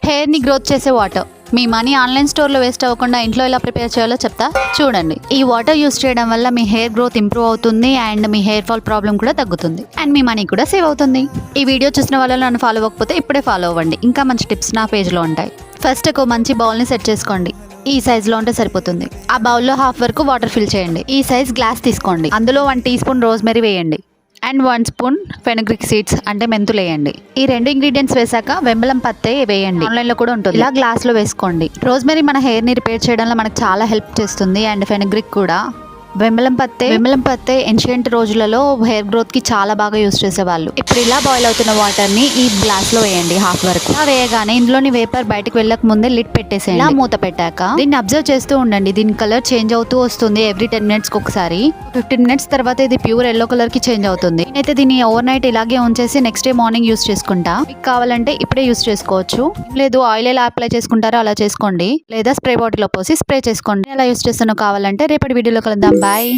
Hair ని growth చేసే water. మీ money online స్టోర్లో వేస్ట్ అవ్వకుండా ఇంట్లో ఎలా ప్రిపేర్ చేయాలో చెప్తా చూడండి. ఈ వాటర్ యూస్ చేయడం వల్ల మీ హెయిర్ గ్రోత్ ఇంప్రూవ్ అవుతుంది and me hair fall problem కూడా తగ్గుతుంది అండ్ మీ మనీ కూడా సేవ్ అవుతుంది. ఈ వీడియో చూసిన వాళ్ళు నన్ను ఫాలో అవ్వకపోతే ఇప్పుడే ఫాలో అవ్వండి. ఇంకా మంచి టిప్స్ నా పేజ్లో ఉంటాయి. ఫస్ట్ ఒక మంచి బౌల్ని సెట్ చేసుకోండి. ఈ సైజులో ఉంటే సరిపోతుంది. ఆ బౌల్లో హాఫ్ వరకు వాటర్ ఫిల్ చేయండి. ఈ సైజ్ గ్లాస్ తీసుకోండి. అందులో 1 టీ స్పూన్ రోజ్మెరీ వేయండి అండ్ 1 స్పూన్ ఫెనుగ్రిక్ సీడ్స్ అంటే మెంతులు వేయండి. ఈ 2 ఇంగ్రీడియంట్స్ వేసాక వెంబలం పత్తే వేయండి. ఆన్లైన్ లో కూడా ఉంటుంది. ఇలా గ్లాస్ లో వేసుకోండి. రోజ్మెరీ మన హెయిర్ ని రిపేర్ చేయడంలో మనకు చాలా హెల్ప్ చేస్తుంది అండ్ ఫెనుగ్రిక్ కూడా. వెంబలం పత్తే ఏన్షియంట్ రోజులలో హెయిర్ గ్రోత్ కి చాలా బాగా యూస్ చేసేవాళ్ళు. ఇప్పుడు ఇలా బాయిల్ అవుతున్న వాటర్ ని ఈ గ్లాస్ లో వేయండి హాఫ్ వరకు. ఇలా వేయగానే ఇందులోని వేపర్ బయటకు వెళ్ళక ముందే లిడ్ పెట్టేసేయండి. ఇలా మూత పెట్టాక దీన్ని అబ్జర్వ్ చేస్తూ ఉండండి. దీని కలర్ చేంజ్ అవుతూ వస్తుంది ఎవ్రీ 10 minutes కి ఒకసారి. 15 minutes తర్వాత ఇది ప్యూర్ ఎల్లో కలర్ కి చేంజ్ అవుతుంది. నేనైతే దీన్ని ఓవర్ నైట్ ఇలాగే ఉంచేసి నెక్స్ట్ డే మార్నింగ్ యూస్ చేసుకుంటా. మీకు కావాలంటే ఇప్పుడే యూస్ చేసుకోవచ్చు. లేదు ఆయిల్ ఎలా అప్లై చేసుకుంటారో అలా చేసుకోండి, లేదా స్ప్రే బాటిల్ లో పోసి స్ప్రే చేసుకోండి. ఎలా యూస్ చేస్తానో కావాలంటే రేపటి వీడియోలో కలుద్దాం. బాయ్.